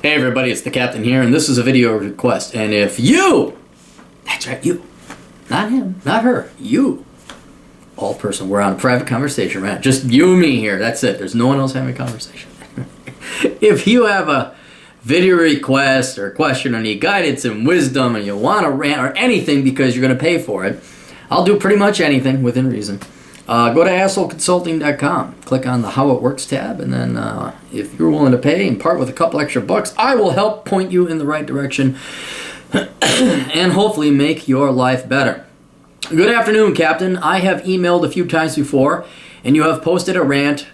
Hey everybody, it's the Captain here, and this is a video request. And if you, that's right, you, not him, not her, you, all person, we're on a private conversation, right? Just you and me here, that's it. There's no one else having a conversation. If you have a video request or a question or need guidance and wisdom and you want to rant or anything because you're going to pay for it, I'll do pretty much anything within reason. Go to assholeconsulting.com, click on the How It Works tab, and then if you're willing to pay and part with a couple extra bucks, I will help point you in the right direction and hopefully make your life better. Good afternoon, Captain. I have emailed a few times before, and you have posted a rant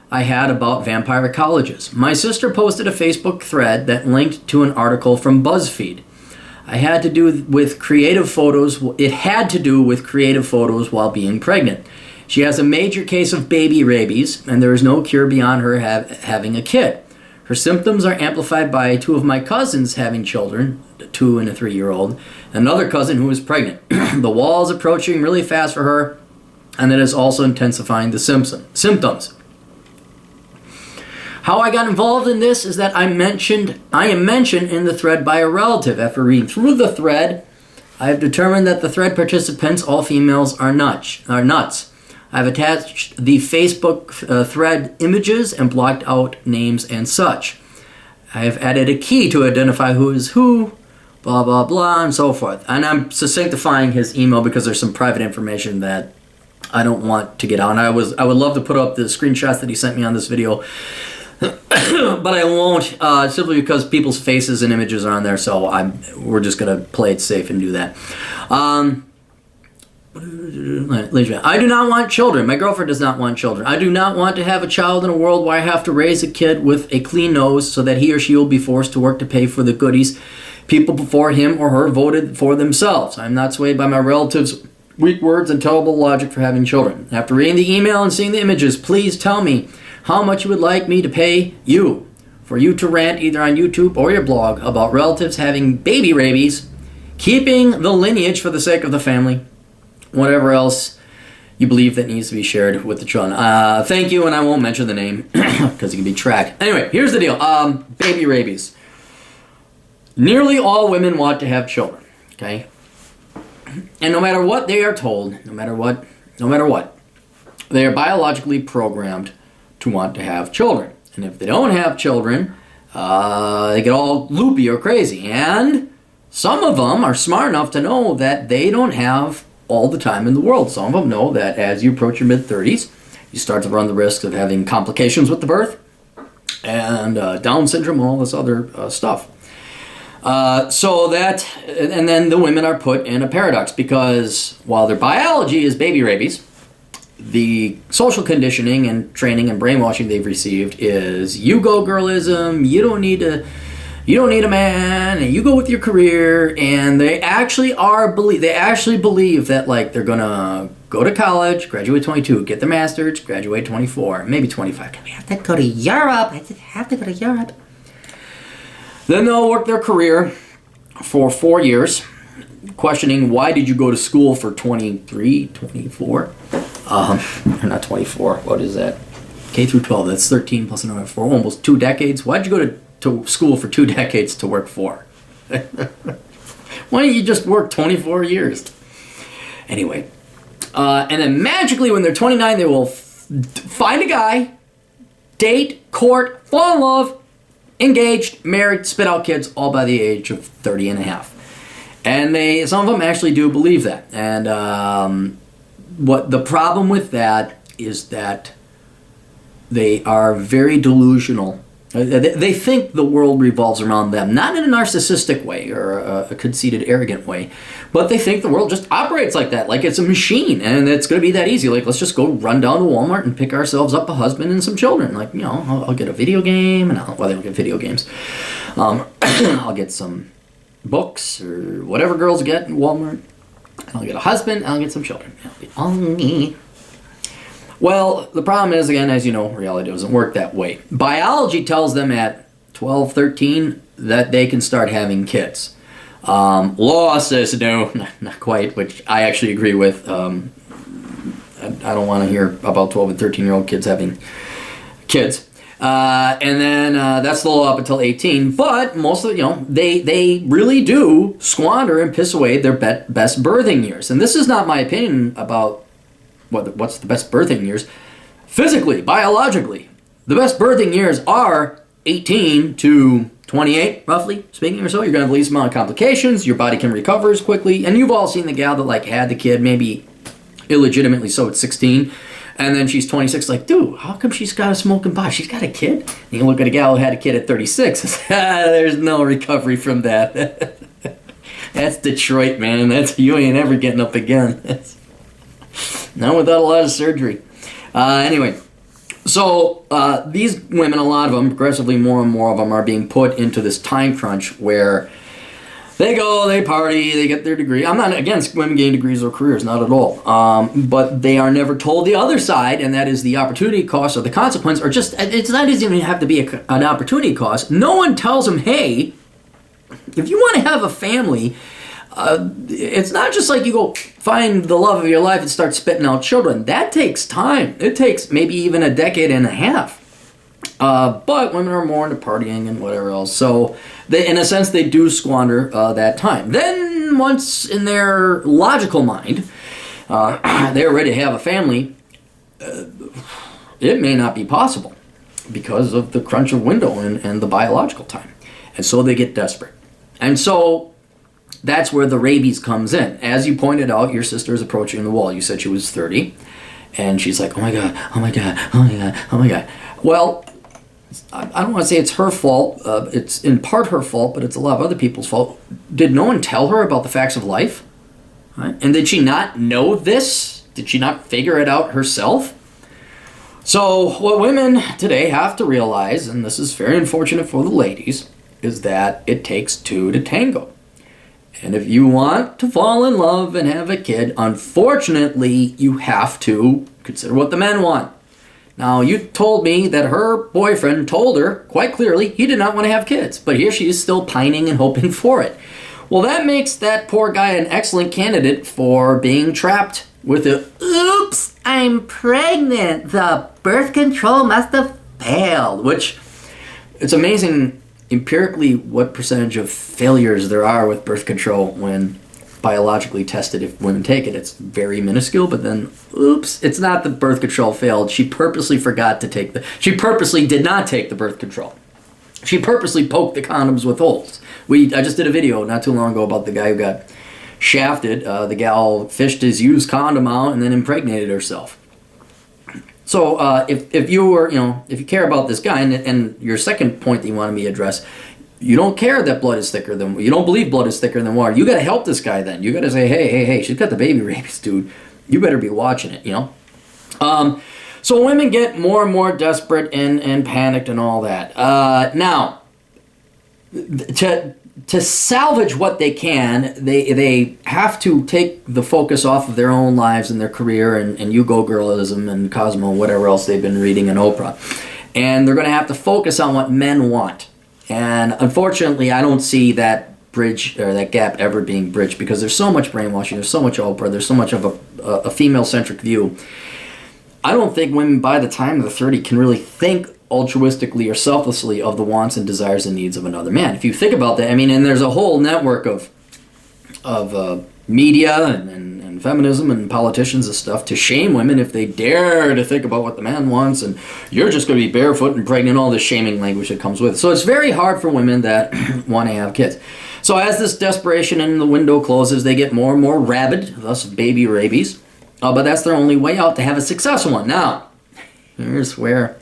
I had about vampire colleges. My sister posted a Facebook thread that linked to an article from BuzzFeed. It had to do with creative photos while being pregnant. She has a major case of baby rabies, and there is no cure beyond her having a kid. Her symptoms are amplified by two of my cousins having children, a 2 and a 3-year-old, and another cousin who is pregnant. The wall is approaching really fast for her, and that is also intensifying the symptoms. How I got involved in this is that I am mentioned in the thread by a relative. After reading through the thread, I have determined that the thread participants, all females, are nuts. I've attached the Facebook thread images and blocked out names and such. I have added a key to identify who is who, blah, blah, blah, and so forth. And I'm succinctifying his email because there's some private information that I don't want to get out. And I would love to put up the screenshots that he sent me on this video, but I won't, simply because people's faces and images are on there, so we're just going to play it safe and do that. I do not want children. My girlfriend does not want children. I do not want to have a child in a world where I have to raise a kid with a clean nose so that he or she will be forced to work to pay for the goodies people before him or her voted for themselves. I'm not swayed by my relatives' weak words and terrible logic for having children. After reading the email and seeing the images, please tell me how much you would like me to pay you for you to rant either on YouTube or your blog about relatives having baby rabies, keeping the lineage for the sake of the family, whatever else you believe that needs to be shared with the children. Thank you, and I won't mention the name because it can be tracked. Anyway, here's the deal. Baby rabies. Nearly all women want to have children, okay? And no matter what they are told, no matter what, they are biologically programmed to want to have children. And if they don't have children, they get all loopy or crazy. And some of them are smart enough to know that they don't have all the time in the world. Some of them know that as you approach your mid-30s, you start to run the risk of having complications with the birth and Down syndrome and all this other stuff. And then the women are put in a paradox because while their biology is baby rabies, the social conditioning and training and brainwashing they've received is you go girlism, you don't need a man, and you go with your career. And they actually believe that like they're gonna go to college, graduate 22, get their master's, graduate 24, maybe 25. We have to go to Europe. Then they'll work their career for 4 years, questioning why did you go to school for 23, 24? Not 24. What is that? K through 12. That's 13 plus another 4. Almost 2 decades. Why'd you go to school for 2 decades to work for? Why don't you just work 24 years? Anyway. And then magically when they're 29, they will find a guy, date, court, fall in love, engaged, married, spit out kids, all by the age of 30 and a half. And some of them actually do believe that. And what the problem with that is that they are very delusional. They think the world revolves around them, not in a narcissistic way or a conceited, arrogant way, but they think the world just operates like that, like it's a machine, and it's going to be that easy. Like, let's just go run down to Walmart and pick ourselves up a husband and some children. Like, you know, I'll get a video game, and they don't get video games. I'll get some books or whatever girls get in Walmart. I'll get a husband, I'll get some children. It'll be all me. Well, the problem is, again, as you know, reality doesn't work that way. Biology tells them at 12, 13 that they can start having kids. Law says no, not quite, which I actually agree with. I don't want to hear about 12 and 13-year-old kids having kids. And then that's the law up until 18. But most of they really do squander and piss away their best birthing years. And this is not my opinion about what's the best birthing years. Physically, biologically, the best birthing years are 18 to 28, roughly speaking, or so. You're going to have the least amount of complications. Your body can recover as quickly. And you've all seen the gal that like had the kid, maybe illegitimately so at 16. And then she's 26, like, dude, how come she's got a smoking body? She's got a kid? And you look at a gal who had a kid at 36. There's no recovery from that. That's Detroit, man. You ain't ever getting up again. Not without a lot of surgery. Anyway, so these women, a lot of them, progressively more and more of them, are being put into this time crunch where they go, they party, they get their degree. I'm not against women getting degrees or careers, not at all. But they are never told the other side, and that is the opportunity cost or the consequence, or just, it's not even have to be an opportunity cost. No one tells them, hey, if you want to have a family, it's not just like you go find the love of your life and start spitting out children. That takes time. It takes maybe even a decade and a half. But women are more into partying and whatever else. So, in a sense, they do squander that time. Then, once in their logical mind, they're ready to have a family, it may not be possible because of the crunch of window and the biological time. And so they get desperate. And so that's where the rabies comes in. As you pointed out, your sister is approaching the wall. You said she was 30. And she's like, oh my God, oh my God, oh my God, oh my God. Well, I don't want to say it's her fault. It's in part her fault, but it's a lot of other people's fault. Did no one tell her about the facts of life? Right? And did she not know this? Did she not figure it out herself? So what women today have to realize, and this is very unfortunate for the ladies, is that it takes two to tango. And if you want to fall in love and have a kid, unfortunately, you have to consider what the men want. Now, you told me that her boyfriend told her quite clearly he did not want to have kids, but here she is still pining and hoping for it. Well, that makes that poor guy an excellent candidate for being trapped with a, oops, I'm pregnant. The birth control must have failed, which it's amazing empirically what percentage of failures there are with birth control when biologically tested. If women take it, it's very minuscule, but then oops, it's not the birth control failed. She purposely forgot to take she purposely did not take the birth control. She purposely poked the condoms with holes. I just did a video not too long ago about the guy who got shafted. The gal fished his used condom out and then impregnated herself. So if you care about this guy, and your second point that you wanted me to address, you don't care that you don't believe blood is thicker than water. You got to help this guy then. You got to say, hey, she's got the baby rabies, dude. You better be watching it, So women get more and more desperate and panicked and all that. Now, to salvage what they can, they have to take the focus off of their own lives and their career and you go girlism and Cosmo and whatever else they've been reading in Oprah. And they're going to have to focus on what men want. And unfortunately, I don't see that bridge or that gap ever being bridged because there's so much brainwashing, there's so much Oprah, there's so much of a female-centric view. I don't think women by the time they're 30 can really think altruistically or selflessly of the wants and desires and needs of another man. If you think about that, and there's a whole network of media and feminism and politicians and stuff to shame women if they dare to think about what the man wants, and you're just going to be barefoot and pregnant, all this shaming language that comes with it. So it's very hard for women that want to have kids. So as this desperation in the window closes, they get more and more rabid, thus baby rabies. But that's their only way out to have a successful one. Now, here's where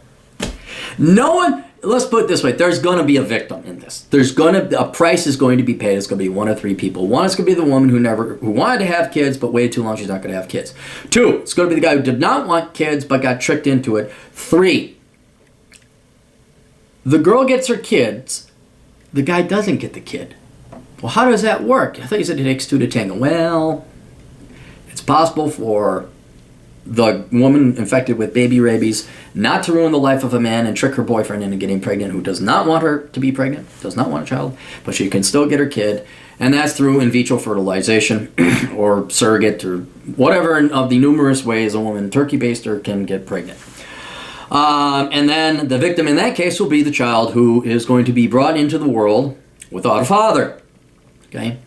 let's put it this way, there's going to be a victim in this. A price is going to be paid. It's going to be one of three people. One is going to be the woman who wanted to have kids but waited too long, she's not going to have kids. 2, it's going to be the guy who did not want kids but got tricked into it. 3, the girl gets her kids, the guy doesn't get the kid. Well, how does that work? I thought you said it takes 2 to tango. Well, it's possible for the woman infected with baby rabies not to ruin the life of a man and trick her boyfriend into getting pregnant who does not want her to be pregnant, does not want a child, but she can still get her kid, and that's through in vitro fertilization or surrogate or whatever of the numerous ways a woman turkey baster can get pregnant. And then the victim in that case will be the child who is going to be brought into the world without a father. Okay,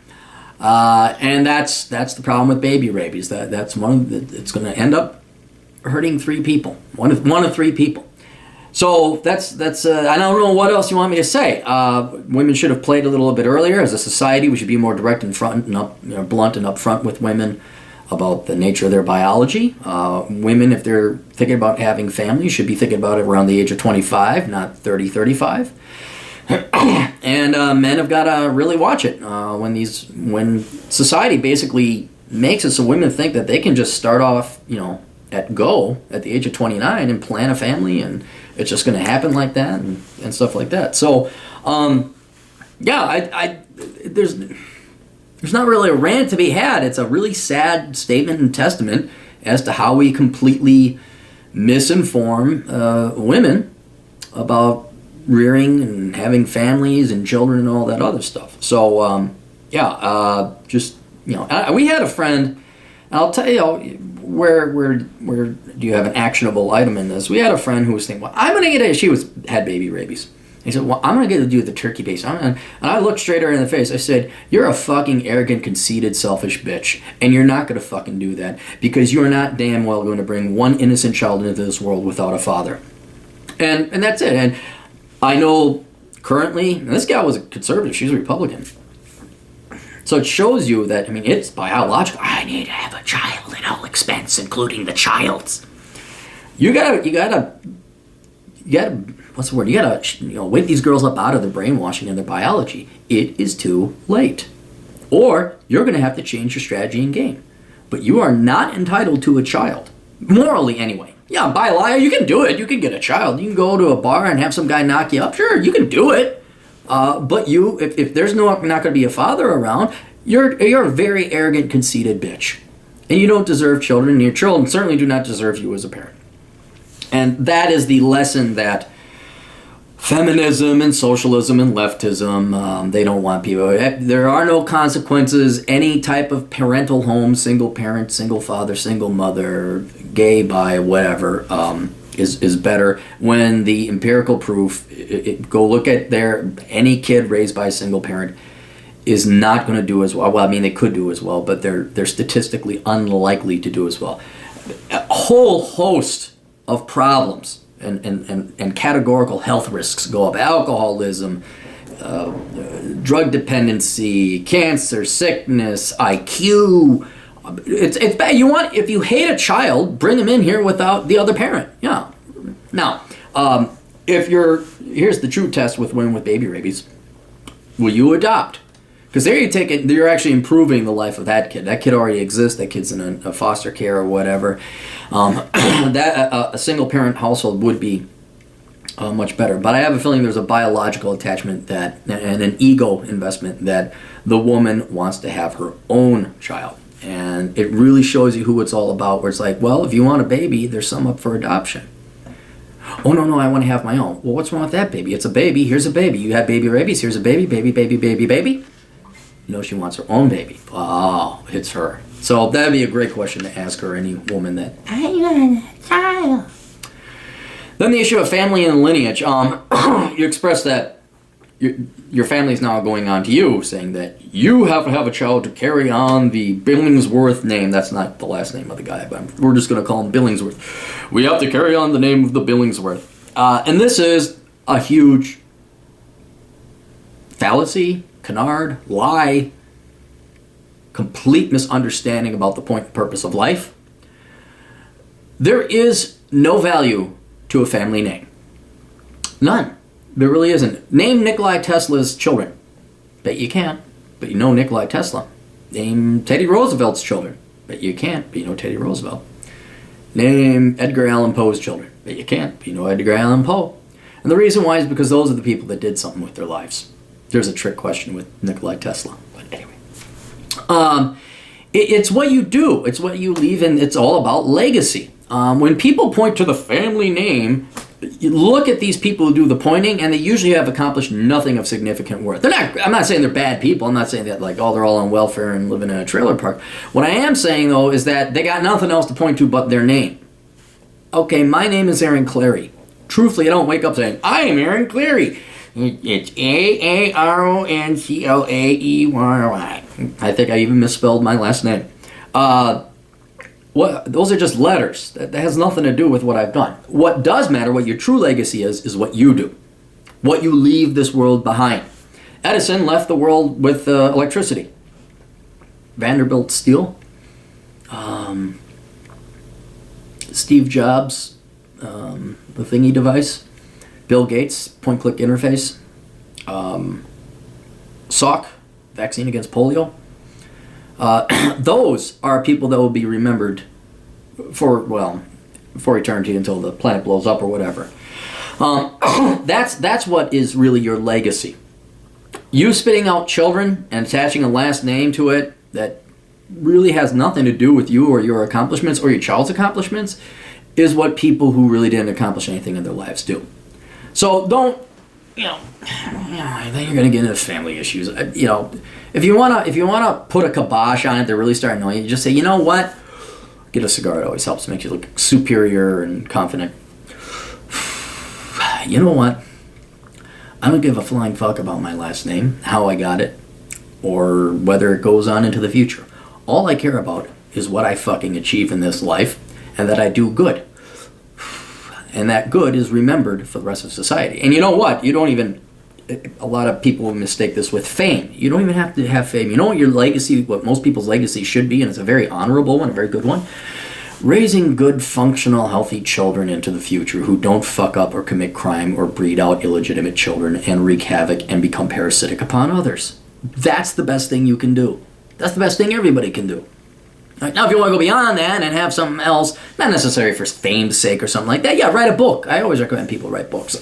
and that's the problem with baby rabies. That's it's going to end up hurting 3 people. One of 3 people. So that's I don't know what else you want me to say. Women should have played a little bit earlier. As a society, we should be more direct and blunt and upfront with women about the nature of their biology. Women, if they're thinking about having families, should be thinking about it around the age of 25, not 30, 35. And men have got to really watch it when society basically makes it so women think that they can just start off, at the age of 29 and plan a family, and it's just going to happen like that and stuff like that. So, there's not really a rant to be had. It's a really sad statement and testament as to how we completely misinform women about rearing and having families and children and all that other stuff. So, we had a friend, and I'll tell you, where do you have an actionable item in this? We had a friend who was thinking, well, I'm going to get she had baby rabies. He said, well, I'm going to get to do the turkey base. And I looked straight at her in the face. I said, you're a fucking arrogant, conceited, selfish bitch. And you're not going to fucking do that because you're not damn well going to bring one innocent child into this world without a father. And that's it. And I know currently, and this gal was a conservative. She's a Republican. So it shows you that, it's biological. I need to have a child at all expense, including the child's. You gotta, what's the word? You gotta, wake these girls up out of their brainwashing and their biology. It is too late. Or you're gonna have to change your strategy and game. But you are not entitled to a child. Morally, anyway. Yeah, by a liar, you can do it. You can get a child. You can go to a bar and have some guy knock you up. Sure, you can do it. But if there's not going to be a father around, you're a very arrogant, conceited bitch. And you don't deserve children, and your children certainly do not deserve you as a parent. And that is the lesson that feminism and socialism and leftism, they don't want people. There are no consequences. Any type of parental home, single parent, single father, single mother, gay, bi, whatever, is better when the empirical proof, go look at any kid raised by a single parent is not going to do as well. Well, they could do as well, but they're statistically unlikely to do as well. A whole host of problems and categorical health risks go up. Alcoholism, drug dependency, cancer, sickness, IQ. It's bad. If you hate a child, bring him in here without the other parent. Yeah. Now, here's the true test with women with baby rabies. Will you adopt? Because there you're actually improving the life of that kid. That kid already exists. That kid's in a foster care or whatever. A single parent household would be much better. But I have a feeling there's a biological attachment and an ego investment that the woman wants to have her own child. And it really shows you who it's all about, where it's like, well, if you want a baby, there's some up for adoption. Oh, no, I want to have my own. Well, what's wrong with that baby? It's a baby. Here's a baby. You had baby rabies. Here's a baby, baby, baby, baby, baby. No, she wants her own baby. Oh, it's her. So that'd be a great question to ask her, any woman that, I want a child. Then the issue of family and lineage. You express that your family is now going on to you, saying that you have to have a child to carry on the Billingsworth name. That's not the last name of the guy, but we're just going to call him Billingsworth. We have to carry on the name of the Billingsworth. And this is a huge fallacy, canard, lie, complete misunderstanding about the point and purpose of life. There is no value to a family name. None. There really isn't. Name Nikola Tesla's children. Bet you can't, but you know Nikola Tesla. Name Teddy Roosevelt's children. Bet you can't, but you know Teddy Roosevelt. Name Edgar Allan Poe's children. Bet you can't, but you know Edgar Allan Poe. And the reason why is because those are the people that did something with their lives. There's a trick question with Nikola Tesla. But anyway. It's what you do. It's what you leave, and it's all about legacy. When people point to the family name, you look at these people who do the pointing, and they usually have accomplished nothing of significant worth. I'm not saying they're bad people. I'm not saying that they're all on welfare and living in a trailer park. What I am saying, though, is that they got nothing else to point to but their name. Okay, my name is Aaron Clary. Truthfully, I don't wake up saying, I am Aaron Clary. It's AaronclareY. I think I even misspelled my last name. Those are just letters. That has nothing to do with what I've done. What does matter, what your true legacy is what you do. What you leave this world behind. Edison left the world with electricity. Vanderbilt steel. Steve Jobs, the thingy device. Bill Gates, point-click interface. Salk, vaccine against polio. Those are people that will be remembered for eternity until the planet blows up or whatever. That's what is really your legacy. You spitting out children and attaching a last name to it that really has nothing to do with you or your accomplishments or your child's accomplishments is what people who really didn't accomplish anything in their lives do. So don't, then you're going to get into family issues. If you wanna put a kibosh on it that really start annoying you, just say, you know what? Get a cigar. It always helps make you look superior and confident. You know what? I don't give a flying fuck about my last name, how I got it, or whether it goes on into the future. All I care about is what I fucking achieve in this life and that I do good. And that good is remembered for the rest of society. And you know what? A lot of people mistake this with fame. You don't even have to have fame. You know what your legacy, what most people's legacy should be, and it's a very honorable one, a very good one? Raising good, functional, healthy children into the future who don't fuck up or commit crime or breed out illegitimate children and wreak havoc and become parasitic upon others. That's the best thing you can do. That's the best thing everybody can do. Right, now, if you want to go beyond that and have something else, not necessary for fame's sake or something like that, yeah, write a book. I always recommend people write books.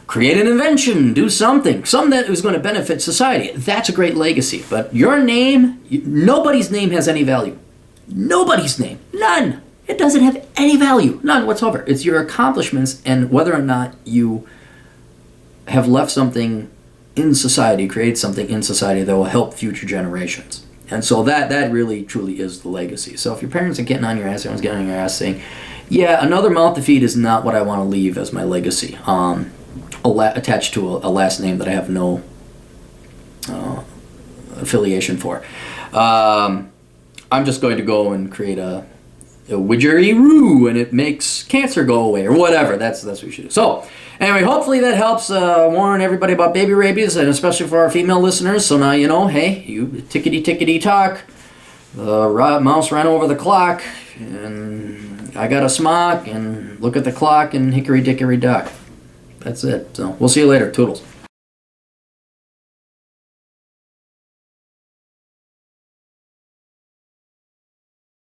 Create an invention, do something that is going to benefit society. That's a great legacy. But your name, nobody's name has any value. Nobody's name. None. It doesn't have any value. None whatsoever. It's your accomplishments and whether or not you have left something in society, create something in society that will help future generations. And so that really, truly is the legacy. So if your parents are getting on your ass, everyone's getting on your ass saying, yeah, another mouth to feed is not what I want to leave as my legacy. Attached to a last name that I have no affiliation for. I'm just going to go and create a widgery-roo and it makes cancer go away or whatever. That's what we should do. So anyway, hopefully that helps warn everybody about baby rabies, and especially for our female listeners. So now you know, hey, you tickety talk. The mouse ran over the clock, and I got a smock, and look at the clock, and hickory dickory dock. That's it. So we'll see you later. Toodles.